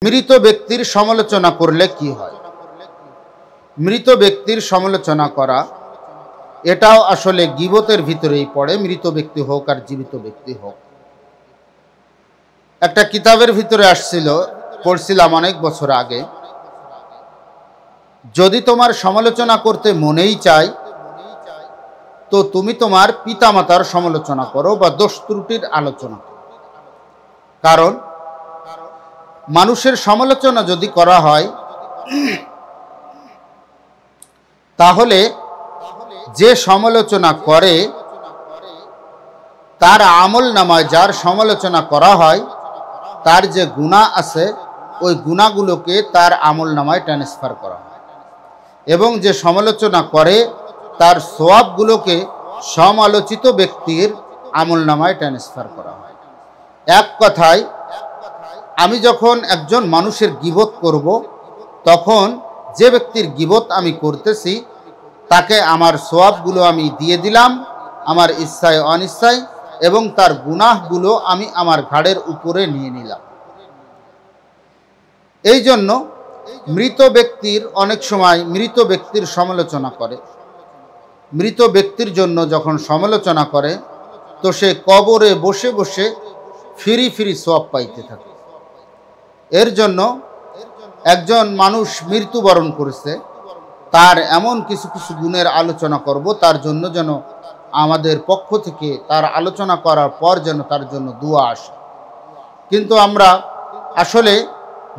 মৃত ব্যক্তির সমালোচনা করলে কি হয়? মৃত ব্যক্তির সমালোচনা করা এটাও আসলে গীবতের ভিতরেই পড়ে, মৃত ব্যক্তি হোক আর জীবিত ব্যক্তি হোক। একটা কিতাবের ভিতরে আসছিল, পড়ছিলাম অনেক বছর আগে, যদি তোমার সমালোচনা করতে মনেই চায় তো তুমি তোমার পিতামাতার সমালোচনা করো বা দোষ ত্রুটির আলোচনা করো। কারণ মানুষের সমালোচনা যদি করা হয় তাহলে যে সমালোচনা করে তার আমল নামায় যার সমালোচনা করা হয় তার যে গুনাহ আছে ওই গুনাহগুলোকে তার আমল নামায় ট্রান্সফার করা হয় এবং যে সমালোচনা করে তার সওয়াবগুলোকে সমালোচিত ব্যক্তির আমল নামায় ট্রান্সফার করা হয়। এক কথায়, আমি যখন একজন মানুষের গীবত করব তখন যে ব্যক্তির গীবত আমি করতেছি তাকে আমার সওয়াবগুলো আমি দিয়ে দিলাম আমার ইচ্ছায় অনিচ্ছায়, এবং তার গুনাহগুলো আমি আমার ঘাড়ের উপরে নিয়ে নিলাম। এই জন্য মৃত ব্যক্তির অনেক সময় মৃত ব্যক্তির সমালোচনা করে, মৃত ব্যক্তির জন্য যখন সমালোচনা করে তো সে কবরে বসে বসে ফিরি ফিরি সওয়াব পাইতে থাকে। এর জন্য একজন মানুষ মৃত্যুবরণ করেছে, তার এমন কিছু কিছু গুণের আলোচনা করব তার জন্য যেন আমাদের পক্ষ থেকে তার আলোচনা করার পর যেন তার জন্য দোয়া আসে। কিন্তু আমরা আসলে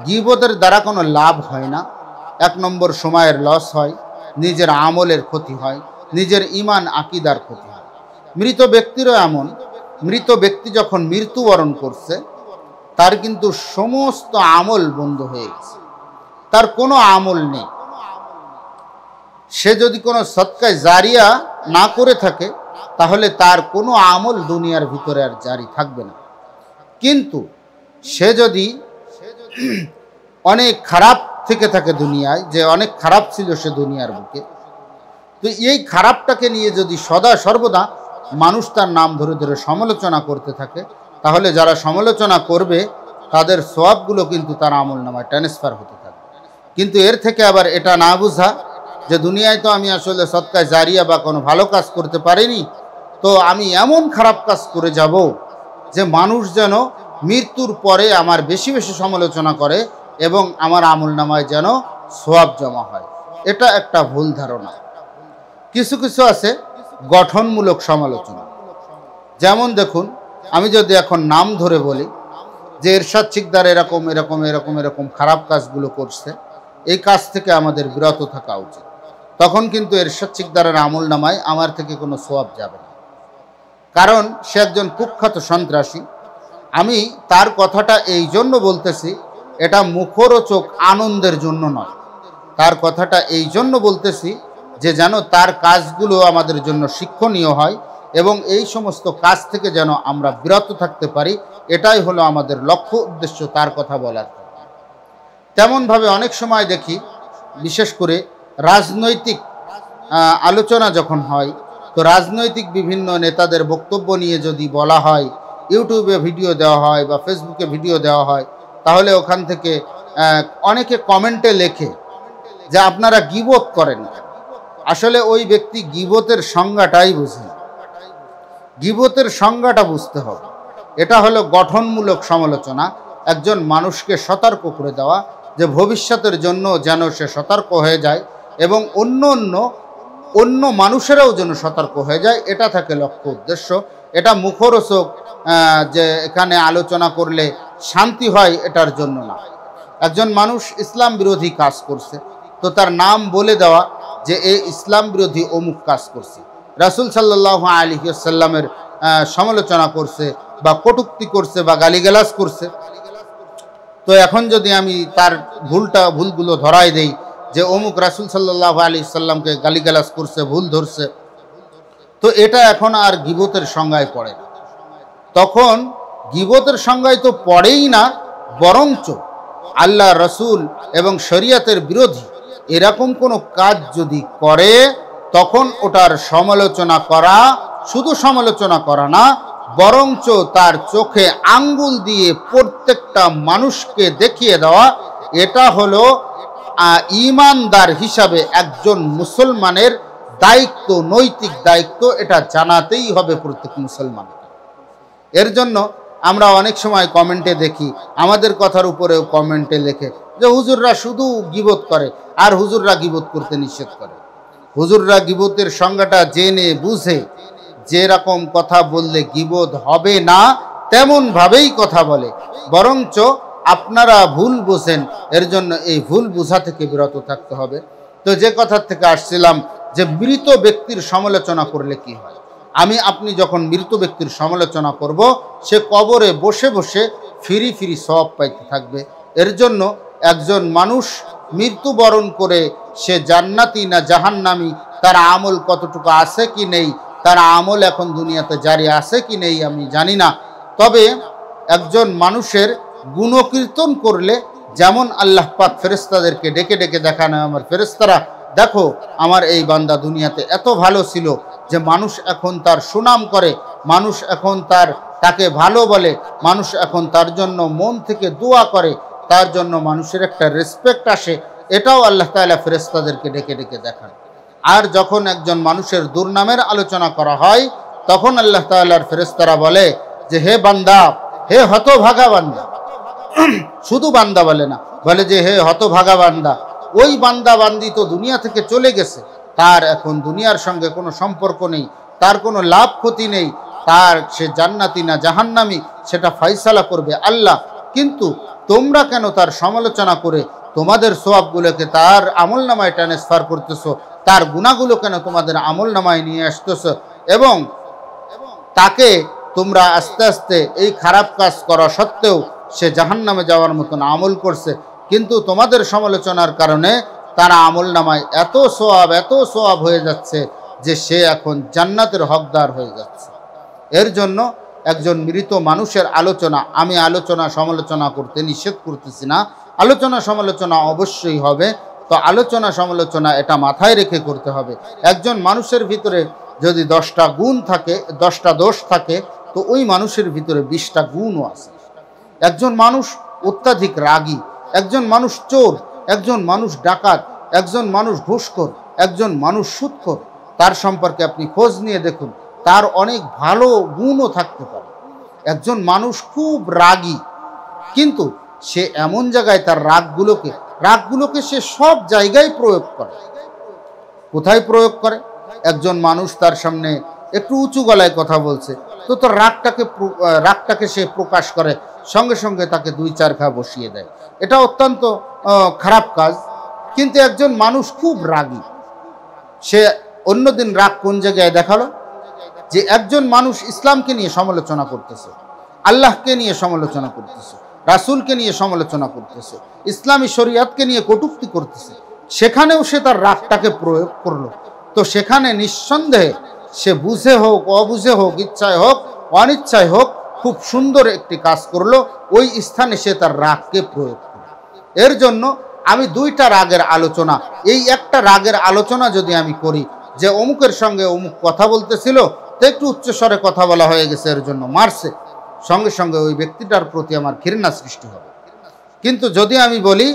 গীবতের দ্বারা কোনো লাভ হয় না। এক নম্বর, সময়ের লস হয়, নিজের আমলের ক্ষতি হয়, নিজের ঈমান আকীদার ক্ষতি হয়। মৃত ব্যক্তিরও এমন, মৃত ব্যক্তি যখন মৃত্যুবরণ করছে তার কিন্তু সমস্ত আমল বন্ধ হয়ে গেছে, তার কোনো আমল নেই। সে যদি কোনো সদকায়ে জারিয়া না করে থাকে তাহলে তার কোনো আমল দুনিয়ার ভিতরে আর জারি থাকবে না। কিন্তু সে যদি অনেক খারাপ থেকে থাকে দুনিয়ায়, যে অনেক খারাপ ছিল সে দুনিয়ার বুকে, তো এই খারাপটাকে নিয়ে যদি সদা সর্বদা মানুষ তার নাম ধরে ধরে সমালোচনা করতে থাকে তাহলে যারা সমালোচনা করবে তাদের সওয়াবগুলো কিন্তু তার আমল নামায় ট্রান্সফার হতে থাকে। কিন্তু এর থেকে আবার এটা না বোঝা যে দুনিয়ায় তো আমি আসলে সদকায়ে জারিয়া বা কোনো ভালো কাজ করতে পারিনি, তো আমি এমন খারাপ কাজ করে যাব যে মানুষ যেন মৃত্যুর পরে আমার বেশি বেশি সমালোচনা করে এবং আমার আমল নামায় যেন সওয়াব জমা হয়। এটা একটা ভুল ধারণা। কিছু কিছু আছে গঠনমূলক সমালোচনা। যেমন দেখুন, আমি যদি এখন নাম ধরে বলি যে এরশাদ শিকদার এরকম এরকম এরকম এরকম খারাপ কাজগুলো করছে, এই কাজ থেকে আমাদের বিরত থাকা উচিত, তখন কিন্তু এরশাদ শিকদারের আমল নামায় আমার থেকে কোনো সওয়াব যাবে না। কারণ সে একজন কুখ্যাত সন্ত্রাসী। আমি তার কথাটা এই জন্য বলতেছি, এটা মুখরোচক আনন্দের জন্য নয়, তার কথাটা এই জন্য বলতেছি যে যেন তার কাজগুলো আমাদের জন্য শিক্ষণীয় হয় এবং এই সমস্ত কাজ থেকে যেন আমরা বিরত থাকতে পারি। এটাই হলো আমাদের লক্ষ্য উদ্দেশ্য তার কথা বলার। তেমনভাবে অনেক সময় দেখি, বিশেষ করে রাজনৈতিক আলোচনা যখন হয়, তো রাজনৈতিক বিভিন্ন নেতাদের বক্তব্য নিয়ে যদি বলা হয়, ইউটিউবে ভিডিও দেওয়া হয় বা ফেসবুকে ভিডিও দেওয়া হয়, তাহলে ওখান থেকে অনেকে কমেন্টে লেখে যে আপনারা গীবত করেন। আসলে ওই ব্যক্তি গীবতের সংজ্ঞাটাই বুঝে না। গীবতের সংজ্ঞাটা বুঝতে হবে। এটা হলো গঠনমূলক সমালোচনা, একজন মানুষকে সতর্ক করে দেওয়া যে ভবিষ্যতের জন্য যেন সে সতর্ক হয়ে যায় এবং অন্য মানুষেরাও যেন সতর্ক হয়ে যায়, এটা থাকে লক্ষ্য উদ্দেশ্য। এটা মুখরোচক যে এখানে আলোচনা করলে শান্তি হয় এটার জন্য না। একজন মানুষ ইসলাম বিরোধী কাজ করছে, তো তার নাম বলে দেওয়া যে এই ইসলাম বিরোধী অমুক কাজ করছে, রাসূল সাল্লাল্লাহু আলাইহি ওয়াসাল্লামের সমালোচনা করছে বা কটূক্তি করছে বা গালিগালাজ করছে, তো এখন যদি আমি তার ভুলগুলো ধরাই দেই যে অমুক রাসূল সাল্লাল্লাহু আলাইহি ওয়াসাল্লামকে গালিগালাজ করছে, ভুল ধরছে, তো এটা এখন আর গীবতের সংজ্ঞায় পড়ে না। তখন গীবতের সংজ্ঞায় তো পড়েই না, বরঞ্চ আল্লাহ রসুল এবং শরীয়তের বিরোধী এরকম কোনো কাজ যদি করে তখন ওটার সমালোচনা করা, শুধু সমালোচনা করা না, বরঞ্চ তার চোখে আঙ্গুল দিয়ে প্রত্যেকটা মানুষকে দেখিয়ে দেওয়া, এটা হলো ঈমানদার হিসাবে একজন মুসলমানের দায়িত্ব, নৈতিক দায়িত্ব। এটা জানাতেই হবে প্রত্যেক মুসলমানকে। এর জন্য আমরা অনেক সময় কমেন্টে দেখি, আমাদের কথার উপরেও কমেন্টে লেখে যে হুজুররা শুধু গীবত করে আর হুজুররা গীবত করতে নিষেধ করে। হুজুররা গীবতের সংজ্ঞাটা জেনে বুঝে যেরকম কথা বললে গীবত হবে না তেমনভাবেই কথা বলে, বরঞ্চ আপনারা ভুল বোঝেন। এর জন্য এই ভুল বোঝা থেকে বিরত থাকতে হবে। তো যে কথার থেকে আসছিলাম যে মৃত ব্যক্তির সমালোচনা করলে কি হয়, আমি আপনি যখন মৃত ব্যক্তির সমালোচনা করব, সে কবরে বসে বসে ফিরি ফিরি সওয়াব পাইতে থাকবে। এর জন্য একজন মানুষ মৃত্যুবরণ করে সে জান্নাতি না জাহান্নামী, তার আমল কতটুকু আছে কি নেই, তার আমল এখন দুনিয়াতে জারি আছে কি নেই আমি জানি না। তবে একজন মানুষের গুণকীর্তন করলে যেমন আল্লাহ পাক ফেরেশতাদেরকে ডেকে ডেকে দেখানো, আমার ফেরেশতারা দেখো আমার এই বান্দা দুনিয়াতে এত ভালো ছিল যে মানুষ এখন তার সুনাম করে, মানুষ এখন তাকে ভালো বলে, মানুষ এখন তার জন্য মন থেকে দোয়া করে, তার জন্য মানুষের একটা রেসপেক্ট আসে। এটাও আল্লাহ তাআলা ফেরেশতাদেরকে ডেকে ডেকে দেখান। আর যখন একজন মানুষের দুর্নামের আলোচনা করা হয়, তখন আল্লাহ তাআলার ফেরেশতারা বলে যে হে বান্দা, হে হতভাগা বান্দা। শুধু বান্দা বলে না, বলে যে হে হতভাগা বান্দা, ওই বান্দা বান্দি তো দুনিয়া থেকে চলে গেছে, তার এখন দুনিয়ার সঙ্গে কোনো সম্পর্ক নেই, তার কোনো লাভ ক্ষতি নেই, তার সে জান্নাতি না জাহান্নামী সেটা ফয়সালা করবে আল্লাহ। কিন্তু তোমরা কেন তার সমালোচনা করে তোমাদের সওয়াবগুলোকে তার আমলনামায় ট্রান্সফার করতেছো, তার গুনাহগুলো কেন তোমাদের আমলনামায় নিয়ে আসতেছো, এবং তাকে তোমরা আস্তে আস্তে এই খারাপ কাজ করা সত্ত্বেও সে জাহান্নামে যাওয়ার মতন আমল করছে, কিন্তু তোমাদের সমালোচনার কারণে তার আমলনামায় এত সওয়াব হয়ে যাচ্ছে যে সে এখন জান্নাতের হকদার হয়ে যাচ্ছে। এর জন্য একজন মৃত মানুষের আলোচনা, আমি আলোচনা সমালোচনা করতে নিষেধ করতেছি না, আলোচনা সমালোচনা অবশ্যই হবে। তো আলোচনা সমালোচনা এটা মাথায় রেখে করতে হবে। একজন মানুষের ভিতরে যদি 10টা গুণ থাকে, 10টা দোষ থাকে, তো ওই মানুষের ভিতরে 20টা গুণও আছে। একজন মানুষ অত্যাধিক রাগী, একজন মানুষ চোর, একজন মানুষ ডাকাত, একজন মানুষ ঘুষখোর, একজন মানুষ সুদখোর, তার সম্পর্কে আপনি খোঁজ নিয়ে দেখুন, তার অনেক ভালো গুণও থাকতে পারে। একজন মানুষ খুব রাগী, কিন্তু সে এমন জায়গায় তার রাগগুলোকে সে সব জায়গায় প্রয়োগ করে। কোথায় প্রয়োগ করে? একজন মানুষ তার সামনে একটু উঁচু গলায় কথা বলছে, তো তার রাগটাকে সে প্রকাশ করে, সঙ্গে সঙ্গে তাকে 2-4 ঘা বসিয়ে দেয়। এটা অত্যন্ত খারাপ কাজ। কিন্তু একজন মানুষ খুব রাগী, সে অন্যদিন রাগ কোন জায়গায় দেখালো, যে একজন মানুষ ইসলামকে নিয়ে সমালোচনা করতেছে, আল্লাহকে নিয়ে সমালোচনা করতেছে, রাসূলকে নিয়ে সমালোচনা করতেছে, ইসলামী শরীয়তকে নিয়ে কটূক্তি করতেছে, সেখানেও সে তার রাগটাকে প্রয়োগ করলো। তো সেখানে নিঃসন্দেহে সে বুঝে হোক অবুঝে হোক, ইচ্ছায় হোক অনিচ্ছায় হোক, খুব সুন্দর একটি কাজ করলো, ওই স্থানে সে তার রাগকে প্রয়োগ করলো। এর জন্য আমি 2টা রাগের আলোচনা, এই একটা রাগের আলোচনা যদি আমি করি যে অমুকের সঙ্গে অমুক কথা বলতেছিল, তো একটু উচ্চস্বরে কথা বলা হয়ে গেছে, এর জন্য মারছে, সঙ্গে সঙ্গে ওই ব্যক্তিটার প্রতি আমার ঘৃণা সৃষ্টি হবে। কিন্তু যদি আমি বলি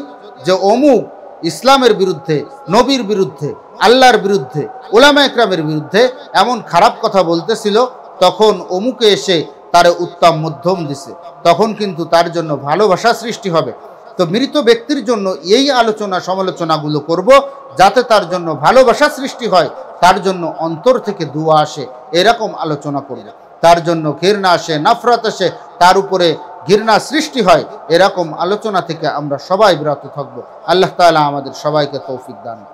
যে অমুক ইসলামের বিরুদ্ধে, নবীর বিরুদ্ধে, আল্লাহর বিরুদ্ধে, উলামা একরামের বিরুদ্ধে এমন খারাপ কথা বলতেছিল, তখন অমুকে এসে তার উত্তম মধ্যম দিছে, তখন কিন্তু তার জন্য ভালোবাসা সৃষ্টি হবে। তো মৃত ব্যক্তির জন্য এই আলোচনা সমালোচনাগুলো করব, যাতে তার জন্য ভালোবাসা সৃষ্টি হয়, তার জন্য অন্তর থেকে দোয়া আসে, এরকম আলোচনা করব। তার জন্য ঘৃণা আসে, নফরত আসে, তার উপরে ঘৃণা সৃষ্টি হয়, এরকম আলোচনা থেকে আমরা সবাই বিরত থাকব। আল্লাহ তাআলা আমাদের সবাইকে তৌফিক দান।